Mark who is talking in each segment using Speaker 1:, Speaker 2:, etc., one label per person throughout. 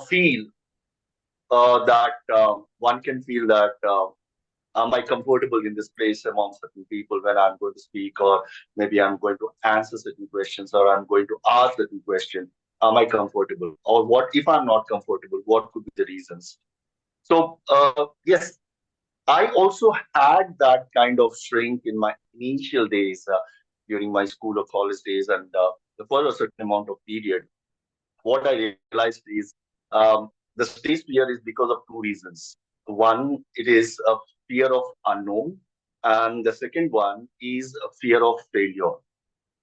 Speaker 1: feel that one can feel that am I comfortable in this place among certain people when I'm going to speak, or maybe I'm going to answer certain questions, or I'm going to ask certain question. Am I comfortable? Or what if I'm not comfortable? What could be the reasons? So yes, I also had that kind of shrink in my initial days during my school or college days, and for a certain amount of period. What I realized is the stage fear is because of two reasons. One, it is a fear of unknown, and the second one is a fear of failure.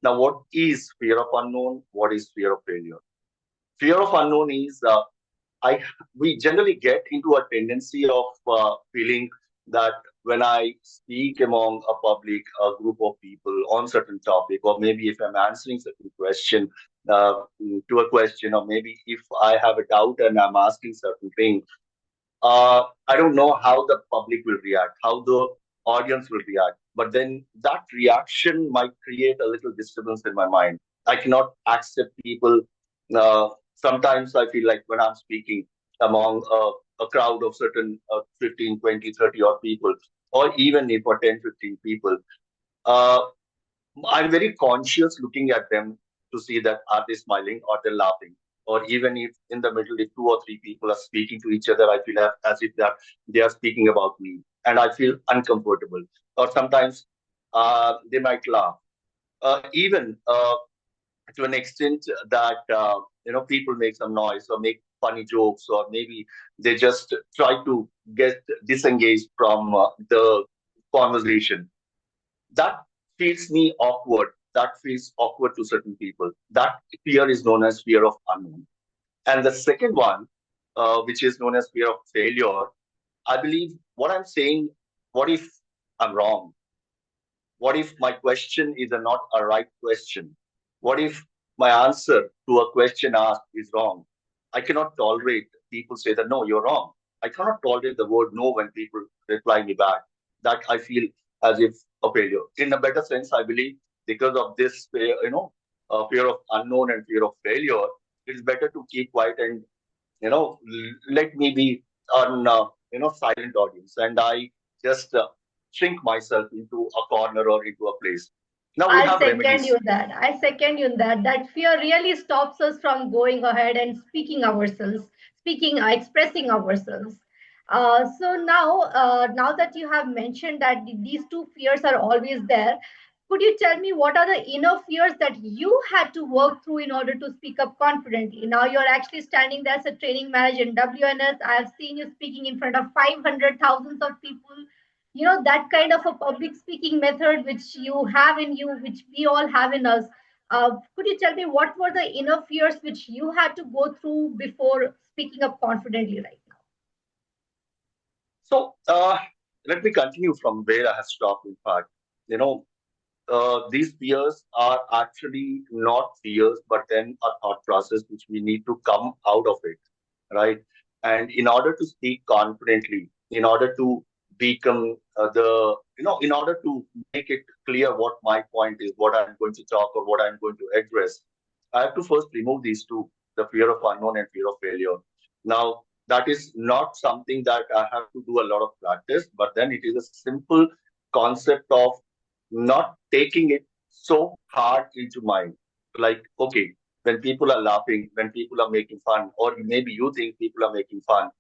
Speaker 1: Now, what is fear of unknown? What is fear of failure? Fear of unknown is I we generally get into a tendency of feeling that when I speak among a group of people on certain topic, or maybe if I'm answering certain question to a question, or maybe if I have a doubt and I'm asking certain thing, I don't know how the public will react, how the audience will react. But then that reaction might create a little disturbance in my mind. I cannot accept people. Sometimes I feel like when I'm speaking among a crowd of certain 15, 20, 30 odd people, or even if for 10, 15 people, uh, I'm very conscious looking at them to see that are they smiling or they're laughing. Or even if in the middle, if two or three people are speaking to each other, I feel as if they are speaking about me, and I feel uncomfortable. Or sometimes they might laugh. Even to an extent that people make some noise or make funny jokes, or maybe they just try to get disengaged from the conversation. That feels me awkward. That feels awkward to certain people. That fear is known as fear of unknown. And the second one, which is known as fear of failure, I believe what I'm saying, what if I'm wrong? What if my question is not a right question? What if my answer to a question asked is wrong? I cannot tolerate people say that, no, you're wrong. I cannot tolerate the word no when people reply me back. That I feel as if a failure. In a better sense, I believe because of this fear, fear of unknown and fear of failure, it's better to keep quiet and, let me be on, silent audience. And I just shrink myself into a corner or into a place. Now we
Speaker 2: I
Speaker 1: have
Speaker 2: second you
Speaker 1: remedies.
Speaker 2: that. I second you that. That fear really stops us from going ahead and speaking ourselves, expressing ourselves. Now that you have mentioned that these two fears are always there, could you tell me what are the inner fears that you had to work through in order to speak up confidently? Now you're actually standing there as a training manager in WNS. I have seen you speaking in front of 500 thousands of people. That kind of a public speaking method which you have in you, which we all have in us. Could you tell me what were the inner fears which you had to go through before speaking up confidently right now?
Speaker 1: So let me continue from where I have stopped. In fact, you know, these fears are actually not fears, but then a thought process which we need to come out of it, right? And in order to speak confidently, in order to become in order to make it clear what my point is, what I'm going to talk or what I'm going to address, I have to first remove these two, the fear of unknown and fear of failure. Now, that is not something that I have to do a lot of practice, but then it is a simple concept of not taking it so hard into mind. Like, okay, when people are laughing, when people are making fun, or maybe you think people are making fun,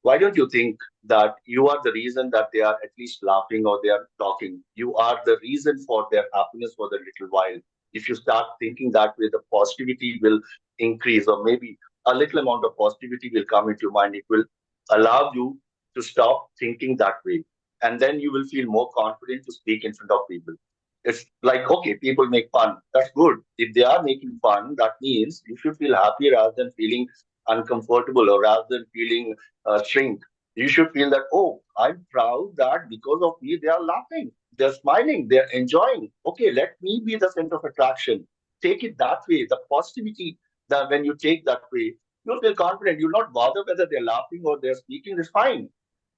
Speaker 1: why don't you think that you are the reason that they are at least laughing or they are talking? You are the reason for their happiness for the little while. If you start thinking that way, the positivity will increase, or maybe a little amount of positivity will come into your mind. It will allow you to stop thinking that way. And then you will feel more confident to speak in front of people. It's like, okay, people make fun. That's good. If they are making fun, that means you should feel happy rather than feeling uncomfortable, or rather than feeling shrink. You should feel that, oh, I'm proud that because of me, they are laughing, they're smiling, they're enjoying. Okay, let me be the center of attraction. Take it that way. The positivity that when you take that way, you'll feel confident. You'll not bother whether they're laughing or they're speaking, it's fine.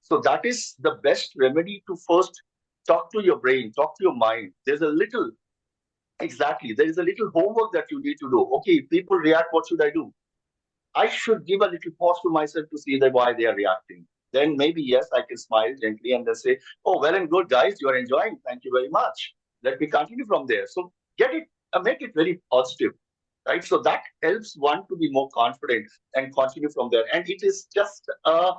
Speaker 1: So that is the best remedy to first talk to your brain, talk to your mind. There's a little, exactly, there is a little homework that you need to do. Okay, if people react, what should I do? I should give a little pause to myself to see that why they are reacting. Then maybe yes, I can smile gently and then say, "Oh, well and good, guys. You are enjoying. Thank you very much. Let me continue from there." So get it, make it very positive, right? So that helps one to be more confident and continue from there. And it is just a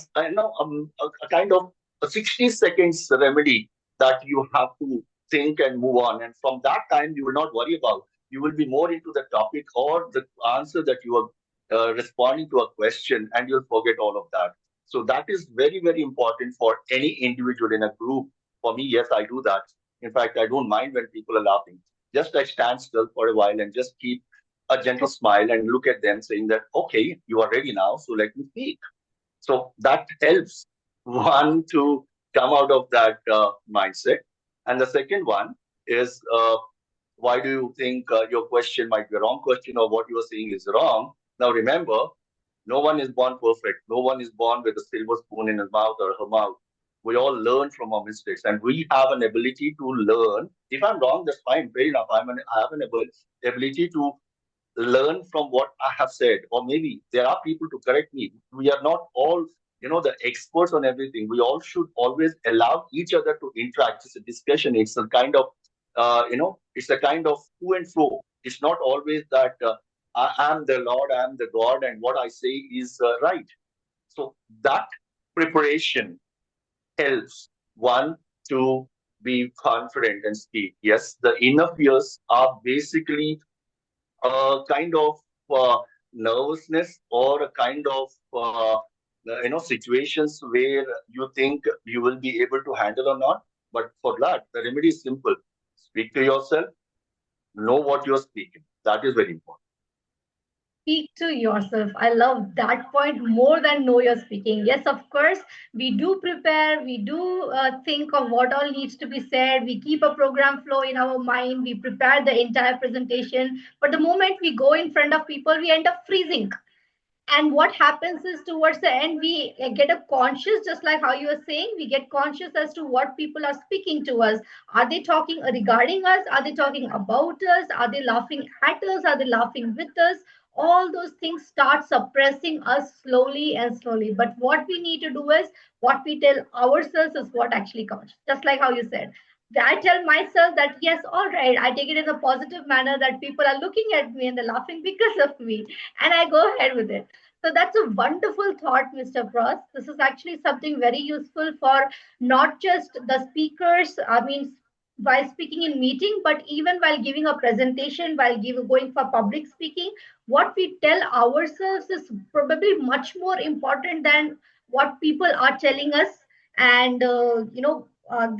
Speaker 1: kind of a 60 seconds remedy that you have to think and move on. And from that time, you will not worry about. You will be more into the topic or the answer that you are responding to a question, and you'll forget all of that. So that is very, very important for any individual in a group. For me, yes, I do that. In fact, I don't mind when people are laughing. Just I stand still for a while and just keep a gentle smile and look at them saying that, okay, you are ready now, so let me speak. So that helps one to come out of that mindset. And the second one is, why do you think your question might be a wrong question or what you are saying is wrong? Now remember, no one is born perfect. No one is born with a silver spoon in his mouth or her mouth. We all learn from our mistakes, and we have an ability to learn. If I'm wrong, that's fine. Fair enough. I have an ability to learn from what I have said, or maybe there are people to correct me. We are not all, the experts on everything. We all should always allow each other to interact. It's a discussion. It's a kind of, it's a kind of to and fro. It's not always that I am the Lord, I am the God, and what I say is right. So that preparation helps one to be confident and speak. Yes, the inner fears are basically a kind of nervousness or a kind of situations where you think you will be able to handle or not. But for that, the remedy is simple: speak to yourself, know what you're speaking. That is very important.
Speaker 2: Speak to yourself. I love that point more than know you're speaking. Yes, of course, we do prepare, we do think of what all needs to be said. We keep a program flow in our mind, we prepare the entire presentation. But the moment we go in front of people, we end up freezing. And what happens is towards the end we get a conscious, just like how you were saying, we get conscious as to what people are speaking to us. Are they talking regarding us? Are they talking about us? Are they laughing at us? Are they laughing with us? All those things start suppressing us slowly and slowly. But what we need to do is, what we tell ourselves is what actually counts, just like how you said. I tell myself that yes, all right, I take it in a positive manner that people are looking at me and they're laughing because of me, and I go ahead with it. So that's a wonderful thought, Mr. Pras. This is actually something very useful for not just the speakers, I mean, while speaking in meeting, but even while giving a presentation, while going for public speaking, what we tell ourselves is probably much more important than what people are telling us, and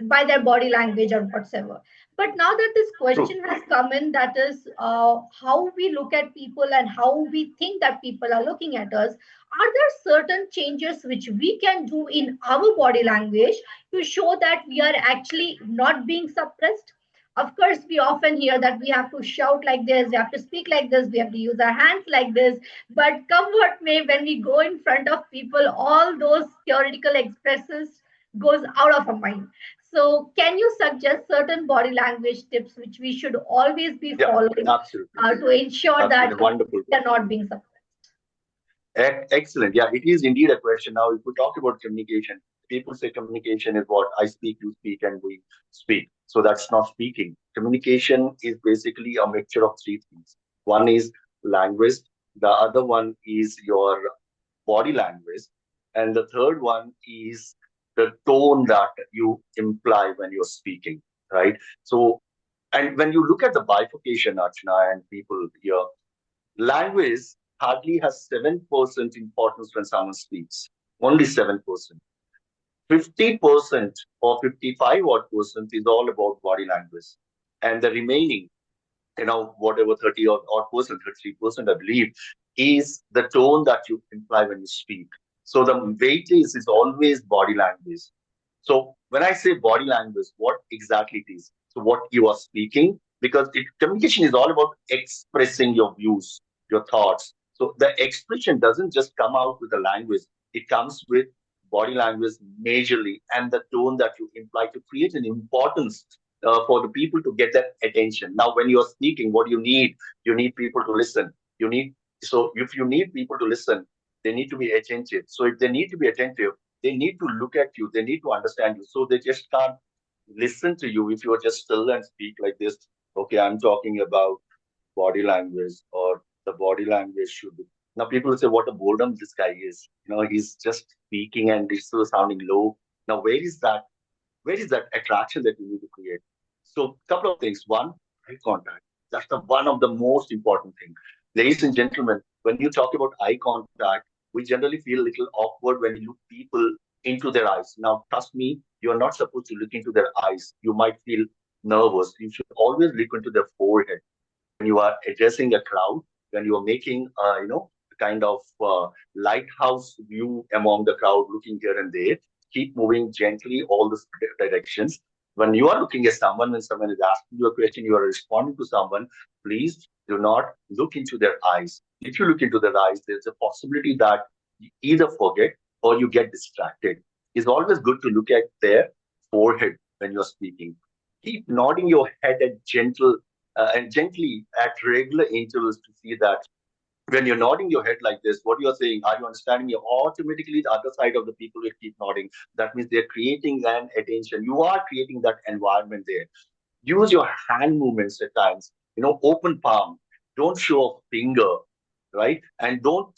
Speaker 2: by their body language or whatsoever. But now that this
Speaker 1: True.
Speaker 2: question has come in, that is how we look at people and how we think that people are looking at us, are there certain changes which we can do in our body language to show that we are actually not being suppressed? Of course, we often hear that we have to shout like this, we have to speak like this, we have to use our hands like this. But come what may, when we go in front of people, all those theoretical expressions goes out of our mind. So, can you suggest certain body language tips which we should always be
Speaker 1: Yeah,
Speaker 2: following
Speaker 1: absolutely.
Speaker 2: to ensure that
Speaker 1: Absolutely wonderful
Speaker 2: we are
Speaker 1: question.
Speaker 2: not being suppressed?
Speaker 1: Excellent. Yeah, it is indeed a question. Now, if we talk about communication, people say communication is what I speak, you speak, and we speak. So that's not speaking. Communication is basically a mixture of three things. One is language, the other one is your body language, and the third one is the tone that you imply when you're speaking, right? So, and when you look at the bifurcation, Archana, and people here, language hardly has 7% importance when someone speaks. Only 7%. 50% or 55 odd percent is all about body language. And the remaining, whatever 30 odd percent, 33%, I believe, is the tone that you imply when you speak. So the weightage is always body language. So when I say body language, what exactly it is? So what you are speaking, because communication is all about expressing your views, your thoughts. So the expression doesn't just come out with the language; it comes with body language majorly, and the tone that you imply to create an importance for the people to get that attention. Now, when you are speaking, what you need people to listen. You need So if you need people to listen, they need to be attentive. So if they need to be attentive, they need to look at you, they need to understand you. So they just can't listen to you if you are just still and speak like this. Okay, I'm talking about body language, or the body language should be. Now people will say, what a boredom this guy is. He's just speaking and he's still sounding low. Now where is that attraction that you need to create? So, couple of things. One, eye contact. That's the one of the most important thing. Ladies and gentlemen, when you talk about eye contact, we generally feel a little awkward when you look people into their eyes. Now, trust me, you're not supposed to look into their eyes. You might feel nervous. You should always look into their forehead when you are addressing a crowd, when you are making, kind of lighthouse view among the crowd, looking here and there. Keep moving gently all the directions. When you are looking at someone, when someone is asking you a question, you are responding to someone, please do not look into their eyes. If you look into their eyes, there's a possibility that you either forget or you get distracted. It's always good to look at their forehead when you're speaking. Keep nodding your head at gentle and gently at regular intervals to see that when you're nodding your head like this, what you're saying, are you understanding me? Automatically, the other side of the people will keep nodding. That means they're creating an attention. You are creating that environment there. Use your hand movements at times. Open palm. Don't show a finger, right? And don't,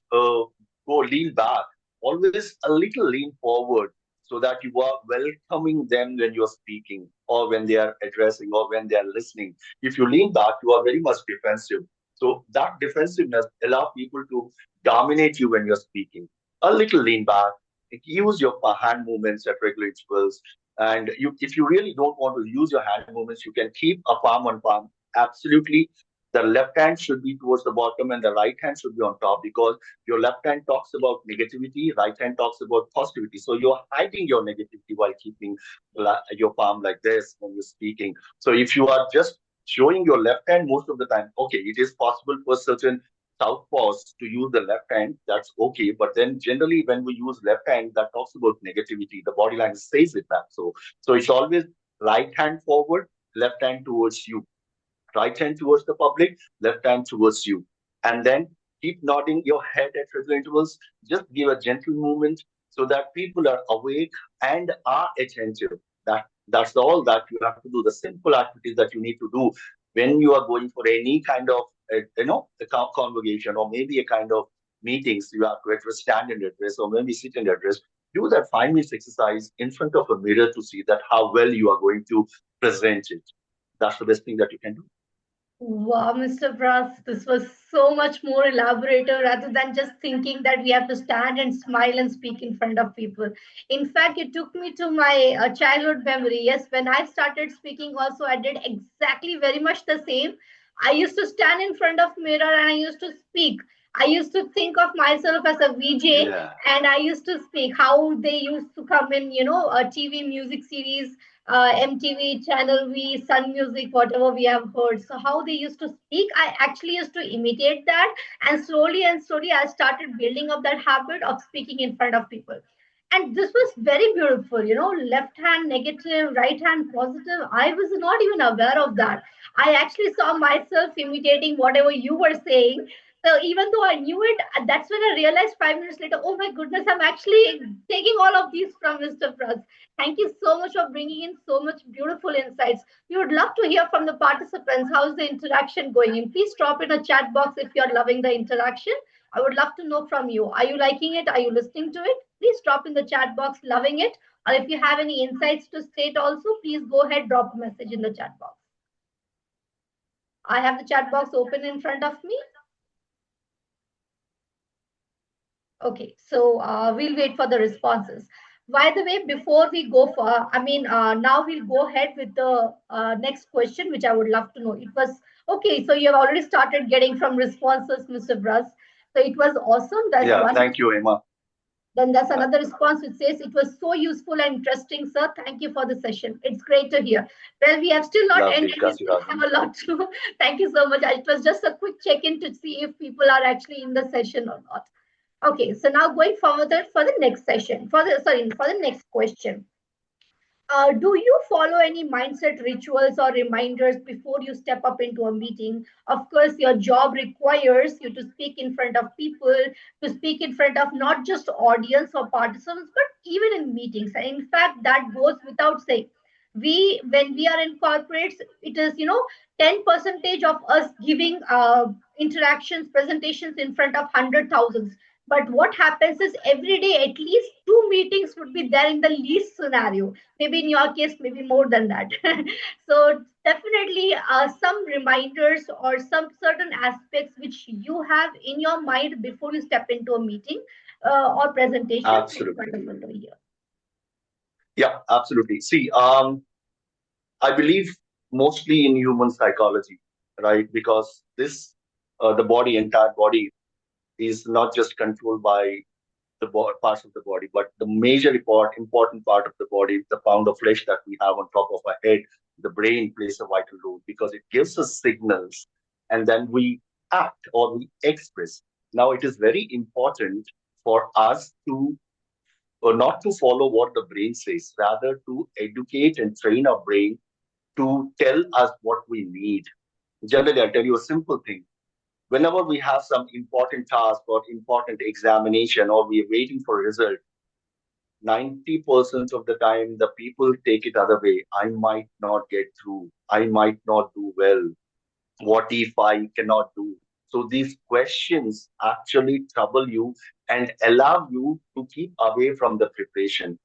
Speaker 1: go lean back. Always a little lean forward so that you are welcoming them when you're speaking or when they are addressing or when they are listening. If you lean back, you are very much defensive. So that defensiveness allow people to dominate you when you're speaking. A little lean back. Use your hand movements at regular intervals. And if you really don't want to use your hand movements, you can keep a palm on palm. Absolutely. The left hand should be towards the bottom and the right hand should be on top, because your left hand talks about negativity, right hand talks about positivity. So you're hiding your negativity while keeping your palm like this when you're speaking. So if you are just showing your left hand most of the time, okay, it is possible for certain southpaws to use the left hand, that's okay. But then generally when we use left hand, that talks about negativity. The body language says it that. So it's always right hand forward, left hand towards you. Right hand towards the public, left hand towards you. And then keep nodding your head at regular intervals. Just give a gentle movement so that people are awake and are attentive. That's all that you have to do. The simple activities that you need to do when you are going for any kind of a convocation, or maybe a kind of meetings. You have to address, stand and address, or maybe sit and address. Do that 5 minutes exercise in front of a mirror to see that how well you are going to present it. That's the best thing that you can do.
Speaker 2: Wow, Mr. Pras, this was so much more elaborative rather than just thinking that we have to stand and smile and speak in front of people. In fact, it took me to my childhood memory. Yes, when I started speaking, also, I did exactly very much the same. I used to stand in front of mirror and I used to speak. I used to think of myself as a VJ
Speaker 1: Yeah.
Speaker 2: and I used to speak how they used to come in, a TV music series, MTV, Channel V, Sun Music, whatever we have heard. So how they used to speak, I actually used to imitate that, and slowly, I started building up that habit of speaking in front of people. And this was very beautiful, left hand negative, right hand positive. I was not even aware of that. I actually saw myself imitating whatever you were saying. So even though I knew it, that's when I realized 5 minutes later, oh my goodness, I'm actually taking all of these from Mr. Pras. Thank you so much for bringing in so much beautiful insights. We would love to hear from the participants. How's the interaction going? And please drop in a chat box if you're loving the interaction. I would love to know from you. Are you liking it? Are you listening to it? Please drop in the chat box, loving it. Or if you have any insights to state also, please go ahead, drop a message in the chat box. I have the chat box open in front of me. Okay, so we'll wait for the responses. By the way, before we go for, now we'll go ahead with the next question, which I would love to know. It was okay, so you have already started getting from responses, Mr. Bruss. So it was awesome. That's
Speaker 1: Yeah,
Speaker 2: one.
Speaker 1: thank you, Emma.
Speaker 2: Then there's another response which says, it was so useful and interesting, sir. Thank you for the session. It's great to hear. Well, we have still not
Speaker 1: Lovely.
Speaker 2: ended. We still have a lot to. Thank you so much. It was just a quick check in to see if people are actually in the session or not. Okay, so now going forward for the next session, for the next question. Do you follow any mindset rituals or reminders before you step up into a meeting? Of course, your job requires you to speak in front of people, to speak in front of not just audience or participants, but even in meetings. And in fact, that goes without saying. When we are in corporates, it is 10 percentage of us giving interactions, presentations in front of hundred thousands. But what happens is every day at least two meetings would be there in the least scenario, maybe in your case maybe more than that. So definitely some reminders or some certain aspects which you have in your mind before you step into a meeting or presentation is
Speaker 1: Absolutely.
Speaker 2: wonderful to hear.
Speaker 1: Yeah, absolutely. See, I believe mostly in human psychology, right? Because the body, entire body, is not just controlled by parts of the body, but the major important part of the body, the pound of flesh that we have on top of our head, the brain plays a vital role because it gives us signals and then we act or we express. Now, it is very important for us to not to follow what the brain says, rather to educate and train our brain to tell us what we need. Generally, I'll tell you a simple thing. Whenever we have some important task or important examination or we are waiting for a result, 90% of the time the people take it other way. I might not get through. I might not do well. What if I cannot do? So these questions actually trouble you and allow you to keep away from the preparation.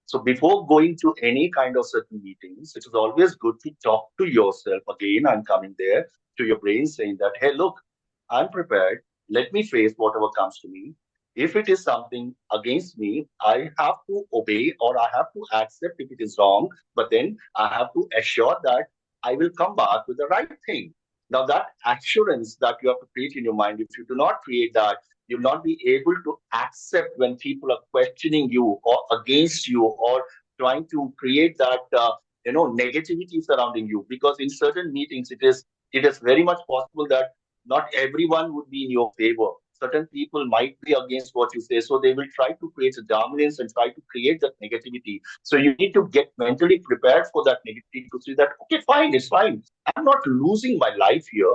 Speaker 1: So before going to any kind of certain meetings, it is always good to talk to yourself. Again, I'm coming there to your brain saying that, hey, look, I'm prepared. Let me face whatever comes to me. If it is something against me, I have to obey or I have to accept if it is wrong. But then I have to assure that I will come back with the right thing. Now, that assurance that you have to create in your mind, if you do not create that, you'll not be able to accept when people are questioning you or against you or trying to create that negativity surrounding you, because in certain meetings it is very much possible that not everyone would be in your favor. Certain people might be against what you say, so they will try to create a dominance and try to create that negativity. So you need to get mentally prepared for that negativity to see that, okay, fine, it's fine. I'm not losing my life here.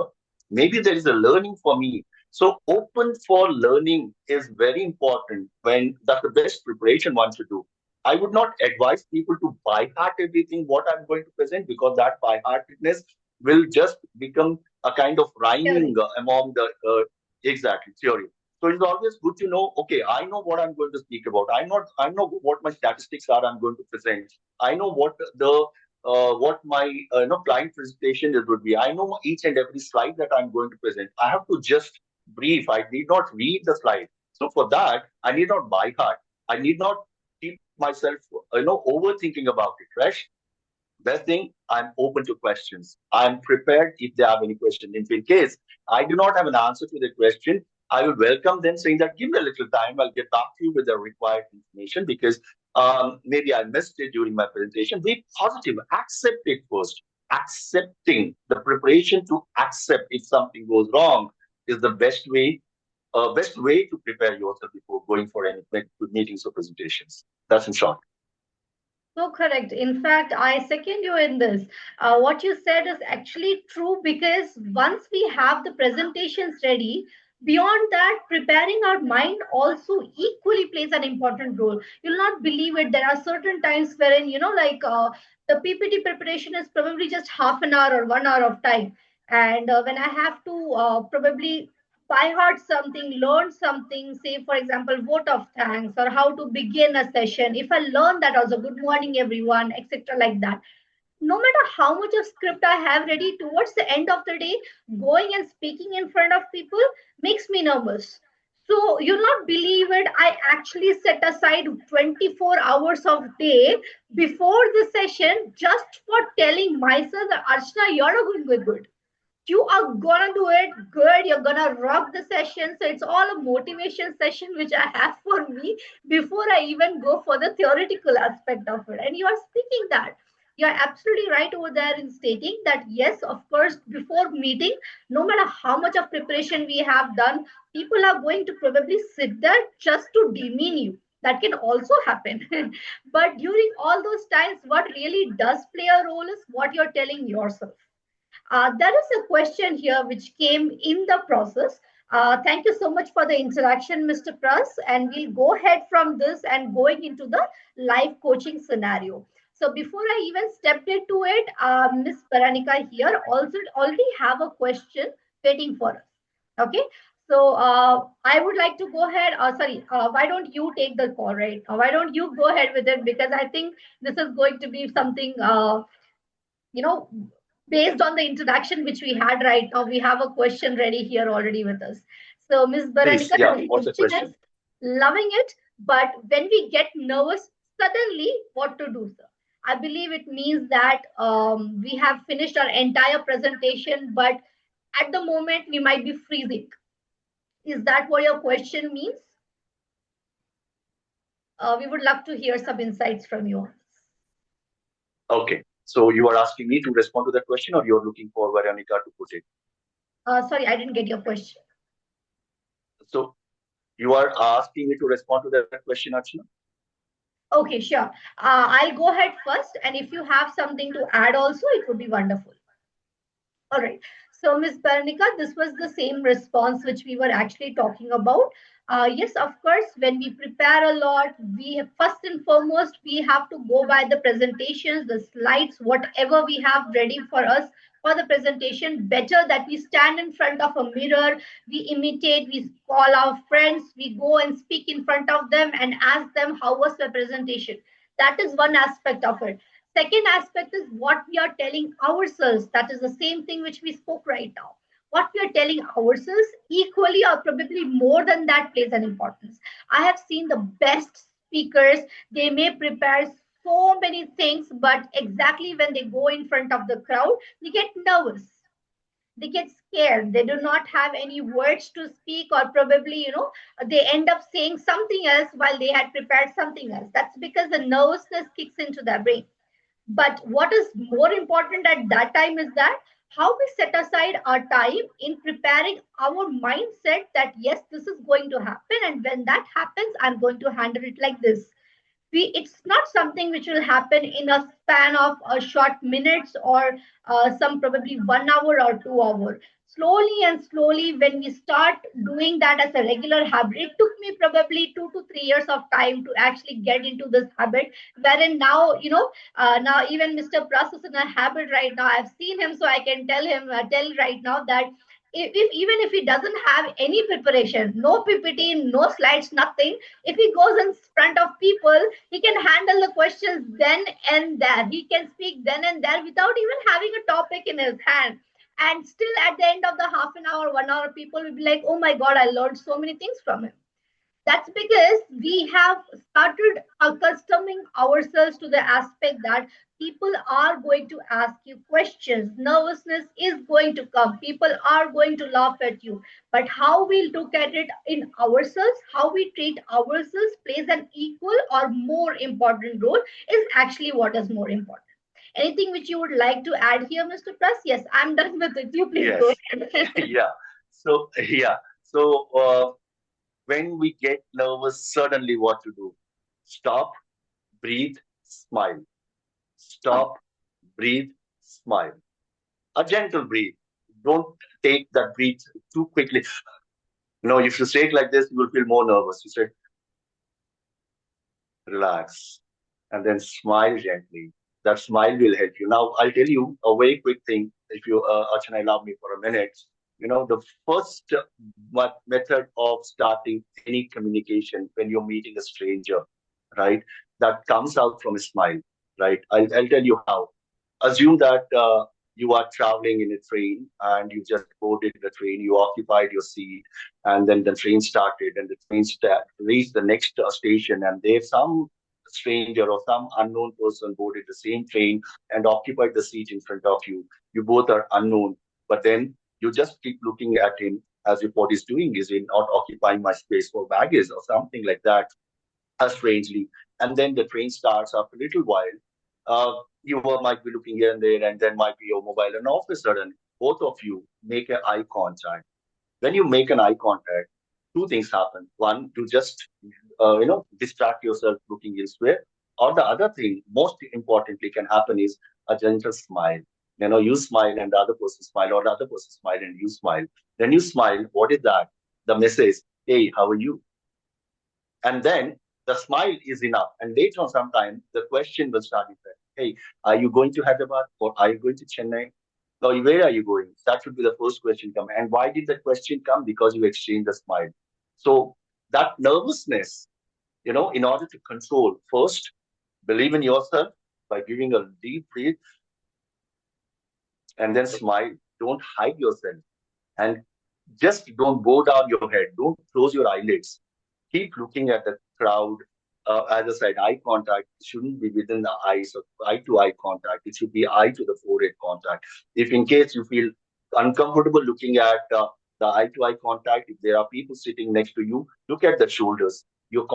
Speaker 1: Maybe there is a learning for me. So open for learning is very important. When that's the best preparation one should do. I would not advise people to by heart everything what I'm going to present, because that by heartedness will just become a kind of rhyming
Speaker 2: Theory.
Speaker 1: among the exactly theory. So it's always good to know. Okay, I know what I'm going to speak about. I know what my statistics are. I'm going to present. I know what my client presentation is would be. I know each and every slide that I'm going to present. I have to just brief. I need not read the slide. So for that, I need not by heart. I need not keep myself overthinking about it. Right? Best thing, I'm open to questions. I'm prepared if they have any question. If in case I do not have an answer to the question, I will welcome them saying that give me a little time. I'll get back to you with the required information because maybe I missed it during my presentation. Be positive. Accept it first. Accepting the preparation to accept if something goes wrong is the best way to prepare yourself before going for any meetings or presentations. That's in short.
Speaker 2: So correct. In fact, I second you in this. What you said is actually true because once we have the presentations ready, beyond that, preparing our mind also equally plays an important role. You'll not believe it. There are certain times wherein, the PPT preparation is probably just half an hour or 1 hour of time. And when I have to probably by heart something, learn something, say, for example, vote of thanks or how to begin a session. If I learn that also, good morning, everyone, etc., like that, no matter how much of script I have ready, towards the end of the day, going and speaking in front of people makes me nervous. So you'll not believe it. I actually set aside 24 hours of day before the session just for telling myself that Archana, you're not going to be good, you are gonna do it good, you're gonna rock the session. So it's all a motivation session which I have for me before I even go for the theoretical aspect of it. And you are speaking that, you're absolutely right over there in stating that yes, of course, before meeting, no matter how much of preparation we have done, people are going to probably sit there just to demean you. That can also happen. But during all those times, what really does play a role is what you're telling yourself. There is a question here which came in the process. Thank you so much for the interaction, Mr. Pras. And we'll go ahead from this and going into the live coaching scenario. So before I even stepped into it, Ms. Paranika here also already have a question waiting for us. Okay. So I would like to go ahead. Sorry, why don't you take the call, right? Why don't you go ahead with it? Because I think this is going to be something you know, based on the introduction which we had right now, we have a question ready here already with us. So, Ms.
Speaker 1: Please,
Speaker 2: Baranika,
Speaker 1: yeah.
Speaker 2: the
Speaker 1: What's the
Speaker 2: question is
Speaker 1: question?
Speaker 2: loving it, but when we get nervous, suddenly what to do, sir? I believe it means that we have finished our entire presentation, but at the moment we might be freezing. Is that what your question means? We would love to hear some insights from you.
Speaker 1: Okay. So you are asking me to respond to that question, or you're looking for Veronica to put it?
Speaker 2: Sorry, I didn't get your question.
Speaker 1: So you are asking me to respond to that question, Archana?
Speaker 2: Okay, sure. I'll go ahead first, and if you have something to add also, it would be wonderful. All right. So, Ms. Bernica, this was the same response which we were actually talking about. Yes, of course, when we prepare a lot, we first and foremost, we have to go by the presentations, the slides, whatever we have ready for us for the presentation. Better that we stand in front of a mirror, we imitate, we call our friends, we go and speak in front of them and ask them how was the presentation. That is one aspect of it. Second aspect is what we are telling ourselves. That is the same thing which we spoke right now. What we are telling ourselves equally or probably more than that plays an importance. I have seen the best speakers, they may prepare so many things, but exactly when they go in front of the crowd, they get nervous. They get scared. They do not have any words to speak, or probably, they end up saying something else while they had prepared something else. That's because the nervousness kicks into their brain. But what is more important at that time is that how we set aside our time in preparing our mindset that yes, this is going to happen. And when that happens, I'm going to handle it like this. It's not something which will happen in a span of a short minutes or some probably 1 hour or 2 hour. Slowly and slowly, when we start doing that as a regular habit, it took me probably 2 to 3 years of time to actually get into this habit. Wherein now, now even Mr. Pras is in a habit right now. I've seen him, so I can tell right now that if even if he doesn't have any preparation, no PPT, no slides, nothing, if he goes in front of people, he can handle the questions then and there. He can speak then and there without even having a topic in his hand. And still, at the end of the half an hour, 1 hour, people will be like, oh my God, I learned so many things from him. That's because we have started accustoming ourselves to the aspect that people are going to ask you questions. Nervousness is going to come. People are going to laugh at you. But how we look at it in ourselves, how we treat ourselves plays an equal or more important role, is actually what is more important. Anything which you would like to add here, Mr. Press? Yes, I'm done with it. You please go
Speaker 1: Yes.
Speaker 2: ahead.
Speaker 1: Yeah. So yeah. So when we get nervous, suddenly what to do? Stop, breathe, smile. Stop, breathe, smile. A gentle breathe. Don't take that breath too quickly. No, if you say it like this, you will feel more nervous. You say, relax, and then smile gently. That smile will help you. Now, I'll tell you a very quick thing. If you, Archana, allow me for a minute. The first method of starting any communication when you're meeting a stranger, right? That comes out from a smile, right? I'll tell you how. Assume that you are traveling in a train and you just boarded the train, you occupied your seat, and then the train started, and the train reached the next station, and there's some stranger or some unknown person boarded the same train and occupied the seat in front of you. You both are unknown, but then you just keep looking at him as if what he's doing is in not occupying my space for baggage or something like that, strangely. And then the train starts after a little while. Might be looking here and there, and then might be your mobile, and all of a sudden, both of you make an eye contact. When you make an eye contact, two things happen. One, you just distract yourself looking elsewhere. Or the other thing, most importantly, can happen is a gentle smile. You smile and the other person smile, or the other person smile and you smile. Then you smile. What is that? The message, hey, how are you? And then the smile is enough. And later on, sometime the question will start with that. Hey, are you going to Hyderabad or are you going to Chennai? Or where are you going? That should be the first question come. And why did that question come? Because you exchanged a smile. So that nervousness, in order to control, first, believe in yourself by giving a deep breath and then smile. Don't hide yourself. And just don't bow down your head. Don't close your eyelids. Keep looking at the crowd. As I said, eye contact shouldn't be within the eyes, or eye to eye contact. It should be eye to the forehead contact. If in case you feel uncomfortable looking at the eye to eye contact, if there are people sitting next to you, look at the shoulders. Your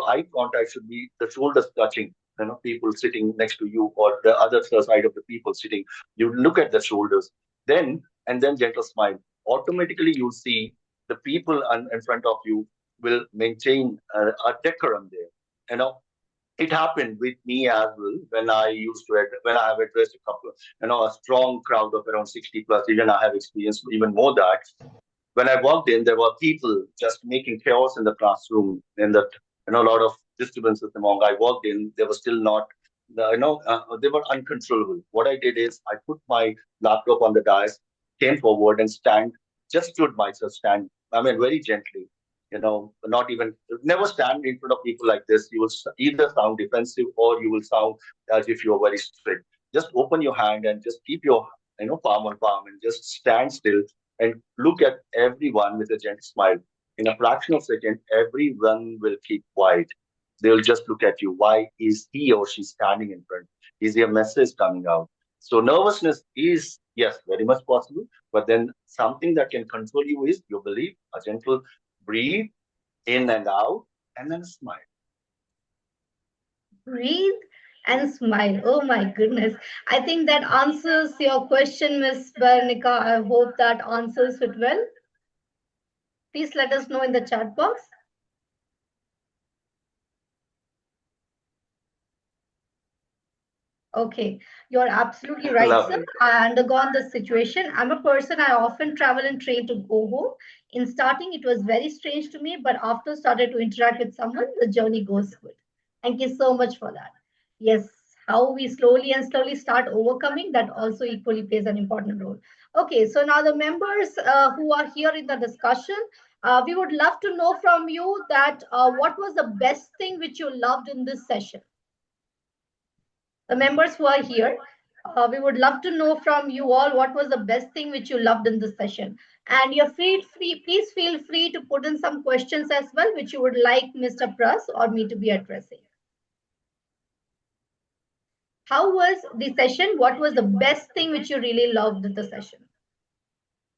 Speaker 1: eye contact should be the shoulders touching. People sitting next to you or the other side of the people sitting. You look at the shoulders. Then gentle smile. Automatically, you'll see the people in front of you will maintain a decorum there. It happened with me as well when when I have addressed a couple, a strong crowd of around 60 plus. Even I have experienced even more that when I walked in, there were people just making chaos in the classroom, and that a lot of disturbances among. I walked in, they were still not, they were uncontrollable. What I did is I put my laptop on the dais, came forward and just stood myself, stand. I mean, very gently. Not even never stand in front of people like this. You will either sound defensive or you will sound as if you are very strict. Just open your hand and just keep your palm on palm and just stand still and look at everyone with a gentle smile. In a fraction of a second, everyone will keep quiet. They'll just look at you. Why is he or she standing in front? Is there a message coming out? So nervousness is, yes, very much possible. But then something that can control you is your belief, a gentle breathe in and out, and then smile.
Speaker 2: Breathe and smile. Oh my goodness. I think that answers your question, Miss Bernica. I hope that answers it well. Please let us know in the chat box. Okay, you're absolutely right, sir.
Speaker 1: Lovely.
Speaker 2: I undergone this situation. I'm a person, I often travel and train to go home. In starting, it was very strange to me, but after started to interact with someone, the journey goes good. Thank you so much for that. Yes, how we slowly start overcoming that also equally plays an important role. Okay, so now the members who are here in the discussion, we would love to know from you that what was the best thing which you loved in this session? The members who are here, we would love to know from you all what was the best thing which you loved in this session. And you're please feel free to put in some questions as well, which you would like Mr. Pras or me to be addressing. How was the session? What was the best thing which you really loved in the session?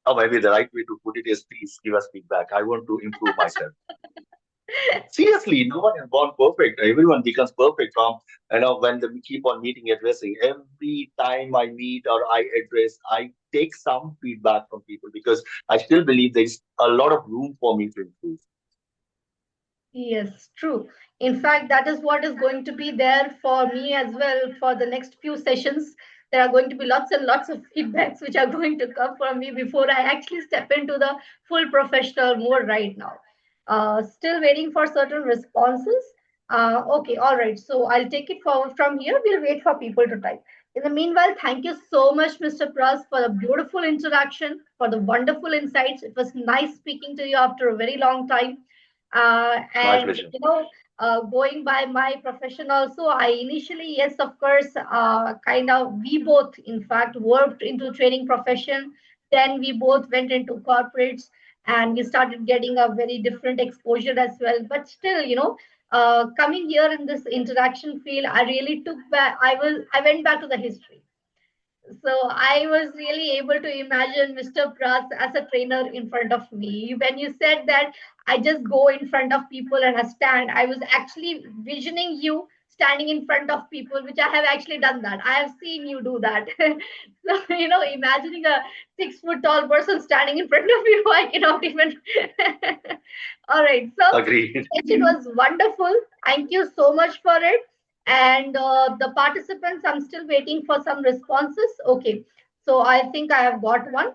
Speaker 1: Oh, maybe the right way to put it is please give us feedback. I want to improve myself. Seriously, no one is born perfect. Everyone becomes perfect from when we keep on meeting, addressing. Every time I meet or I address, I take some feedback from people because I still believe there's a lot of room for me to improve.
Speaker 2: Yes, true. In fact, that is what is going to be there for me as well for the next few sessions. There are going to be lots and lots of feedbacks which are going to come from me before I actually step into the full professional mode right now. Still waiting for certain responses. Okay, all right. So I'll take it forward from here. We'll wait for people to type. In the meanwhile, thank you so much, Mr. Pras, for the beautiful interaction, for the wonderful insights. It was nice speaking to you after a very long time.
Speaker 1: My
Speaker 2: And
Speaker 1: pleasure.
Speaker 2: going by my profession also, I initially, yes, of course, kind of we both in fact worked into training profession. Then we both went into corporates and we started getting a very different exposure as well. But still, coming here in this interaction field, I really took back, I went back to the history. So I was really able to imagine Mr. Pras as a trainer in front of me. When you said that I just go in front of people and I stand, I was actually visioning you standing in front of people, which I have actually done that. I have seen you do that. So, imagining a 6 foot tall person standing in front of you, I cannot even. All right. So
Speaker 1: Agreed.
Speaker 2: it was wonderful. Thank you so much for it. And the participants, I'm still waiting for some responses. Okay. So I think I have got one.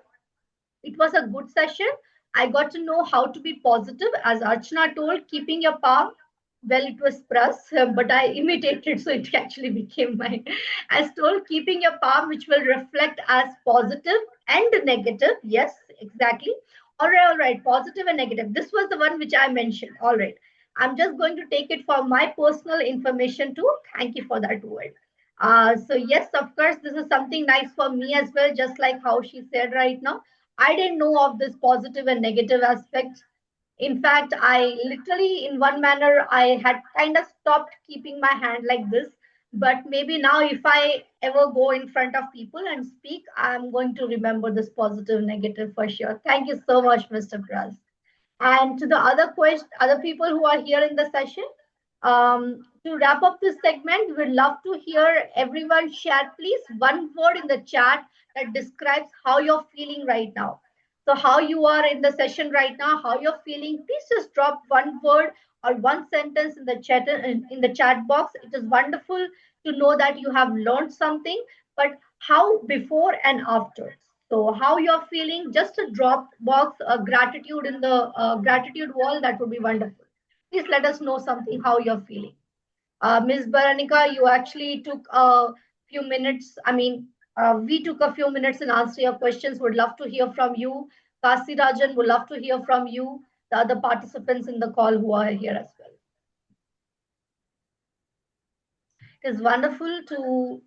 Speaker 2: It was a good session. I got to know how to be positive, as Archana told, keeping your palm. Well, it was Pras, but I imitated, so it actually became mine. As told, keeping your palm, which will reflect as positive and negative. Yes, exactly. All right, positive and negative. This was the one which I mentioned. All right. I'm just going to take it for my personal information too. Thank you for that word. So yes, of course, this is something nice for me as well, just like how she said right now. I didn't know of this positive and negative aspect. In fact, I literally, in one manner, I had kind of stopped keeping my hand like this. But maybe now, if I ever go in front of people and speak, I'm going to remember this positive, negative for sure. Thank you so much, Mr. Pras. And to the other people who are here in the session, to wrap up this segment, we'd love to hear everyone share, please, one word in the chat that describes how you're feeling right now. So, how you are in the session right now, how you're feeling. Please just drop one word or one sentence in the chat box. It is wonderful to know that you have learned something, but how before and after. So, how you're feeling? Just a drop box, gratitude in the gratitude wall. That would be wonderful. Please let us know something how you're feeling. Ms. Baranika, you actually took a few minutes. I mean, we took a few minutes in answer your questions. Would love to hear from you. Kasi Rajan, would love to hear from you. The other participants in the call who are here as well. It is wonderful to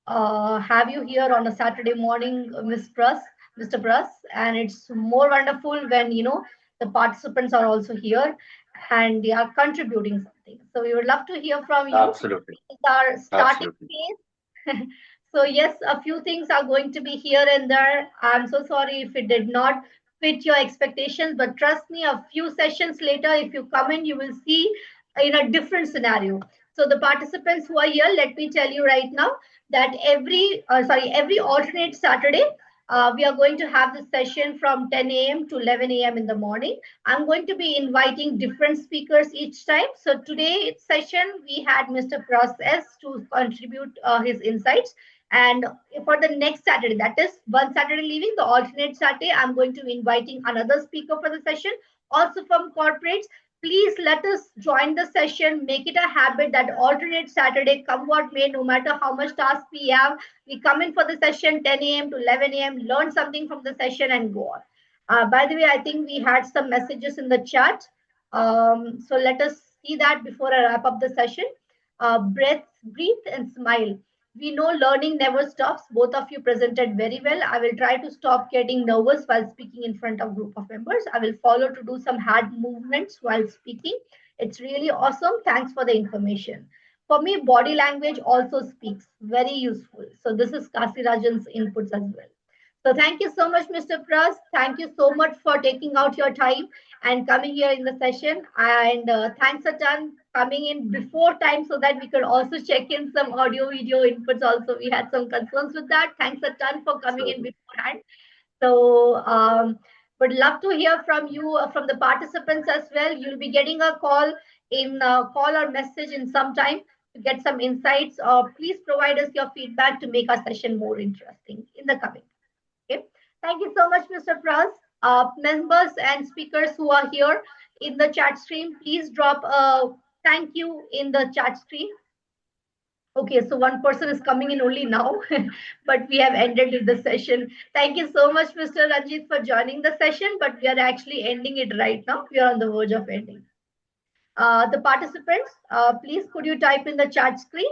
Speaker 2: have you here on a Saturday morning, Mr. Pras, and it's more wonderful when the participants are also here and they are contributing something. So we would love to hear from you.
Speaker 1: Absolutely.
Speaker 2: It's our starting
Speaker 1: Absolutely.
Speaker 2: phase. So yes, a few things are going to be here and there. I'm so sorry if it did not fit your expectations, but trust me, a few sessions later, if you come in, you will see in a different scenario. So the participants who are here, let me tell you right now that every alternate Saturday, we are going to have this session from 10 a.m. to 11 a.m. in the morning. I'm going to be inviting different speakers each time. So today's session, we had Mr. Pras to contribute his insights. And for the next Saturday, that is one Saturday leaving, the alternate Saturday, I'm going to be inviting another speaker for the session, also from corporates. Please let us join the session. Make it a habit that alternate Saturday, come what may, no matter how much task we have, we come in for the session 10 a.m. to 11 a.m., learn something from the session, and go on. By the way, I think we had some messages in the chat. So let us see that before I wrap up the session. Breathe and smile. We know learning never stops. Both of you presented very well. I will try to stop getting nervous while speaking in front of group of members. I will follow to do some hand movements while speaking. It's really awesome. Thanks for the information. For me, body language also speaks. Very useful. So this is Kasirajan's inputs as well. So thank you so much, Mr. Pras. Thank you so much for taking out your time and coming here in the session. And thanks a ton coming in before time so that we could also check in some audio video inputs. Also, we had some concerns with that. Thanks a ton for coming in
Speaker 1: Certainly.
Speaker 2: beforehand. So, would love to hear from you, from the participants as well. You'll be getting a call or message in some time to get some insights. Or please provide us your feedback to make our session more interesting in the coming. Okay. Thank you so much, Mr. Pras. Members and speakers who are here in the chat stream, please drop a thank you in the chat stream. Okay, so one person is coming in only now, but we have ended the session. Thank you so much, Mr. Ranjit, for joining the session, but we are actually ending it right now. We are on the verge of ending. The participants, please could you type in the chat screen?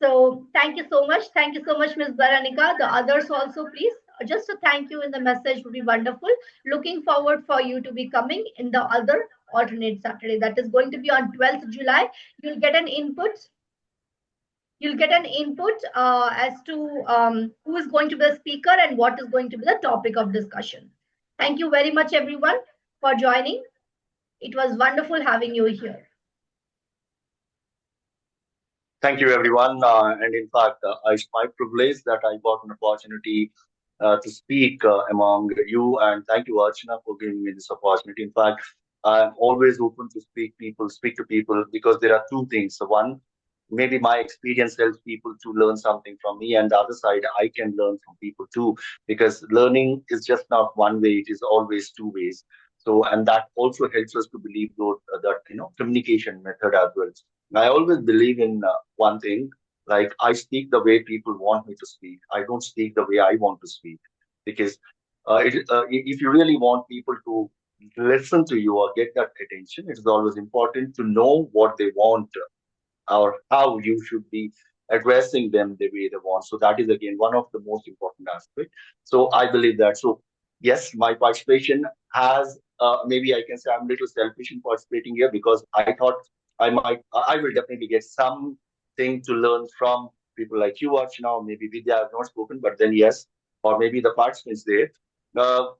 Speaker 2: So thank you so much. Thank you so much, Ms. Baranika. The others also, please. Just a thank you in the message would be wonderful. Looking forward for you to be coming in the other alternate Saturday. That is going to be on 12th July. You'll get an input. You'll get an input as to who is going to be the speaker and what is going to be the topic of discussion. Thank you very much, everyone, for joining. It was wonderful having you here.
Speaker 1: Thank you, everyone. And in fact, it's my privilege that I got an opportunity to speak among you. And thank you, Archana, for giving me this opportunity. In fact, I'm always open to speak to people, because there are two things. So one, maybe my experience helps people to learn something from me, and the other side, I can learn from people too, because learning is just not one way; it is always two ways. So, and that also helps us to believe that communication method as well. I always believe in one thing, like I speak the way people want me to speak. I don't speak the way I want to speak, because if you really want people to listen to you or get that attention, it is always important to know what they want, or how you should be addressing them the way they want. So that is again one of the most important aspects. So I believe that. So yes, my participation has, maybe I can say I'm a little selfish in participating here, because I thought I will definitely get something to learn from people like you, Archana, or maybe Vidya. I've not spoken, but then yes, or maybe the participants there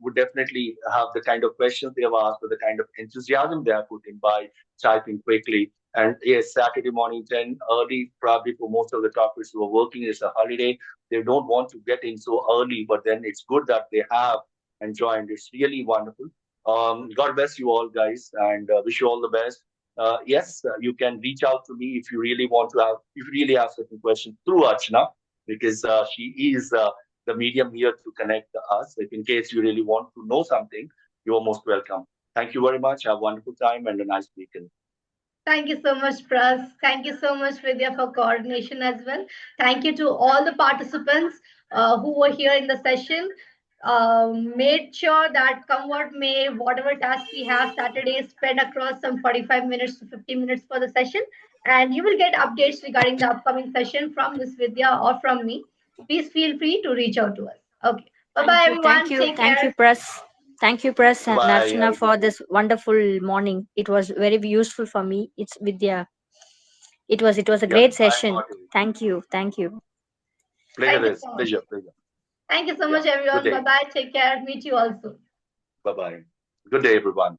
Speaker 1: would definitely have the kind of questions they have asked, or the kind of enthusiasm they have put in by typing quickly. And yes, Saturday morning, 10 early, probably for most of the topics who are working, it's a holiday. They don't want to get in so early, but then it's good that they have and joined. It's really wonderful. God bless you all, guys, and wish you all the best. Yes, you can reach out to me if you really want to have, if you really have certain questions through Archana, because she is the medium here to connect us. If in case you really want to know something, you are most welcome. Thank you very much. Have a wonderful time and a nice weekend.
Speaker 2: Thank you so much, Pras. Thank you so much, Vidya, for coordination as well. Thank you to all the participants who were here in the session. Made sure that come what may, whatever task we have Saturday spread across some 45 minutes to 50 minutes for the session. And you will get updates regarding the upcoming session from Miss Vidya or from me. Please feel free to reach out to us. Okay. Bye bye, everyone. Take
Speaker 3: Thank you,
Speaker 2: care.
Speaker 3: Pras. Thank you, Pras
Speaker 1: Bye
Speaker 3: and
Speaker 1: bye. Have
Speaker 3: Archana,
Speaker 1: a good
Speaker 3: for
Speaker 1: day.
Speaker 3: this wonderful morning. It was very useful for me. It's Vidya. It was a
Speaker 1: Yeah,
Speaker 3: great
Speaker 1: I
Speaker 3: session.
Speaker 1: thought it.
Speaker 3: Thank you. Thank you.
Speaker 1: Pleasure
Speaker 2: Thank you
Speaker 1: is
Speaker 2: so much.
Speaker 1: pleasure, pleasure.
Speaker 2: Thank you so
Speaker 1: Yeah.
Speaker 2: much,
Speaker 1: Good
Speaker 2: everyone. Bye
Speaker 1: day.
Speaker 2: bye. Take care. Meet you also.
Speaker 1: Bye bye. Good day, everyone.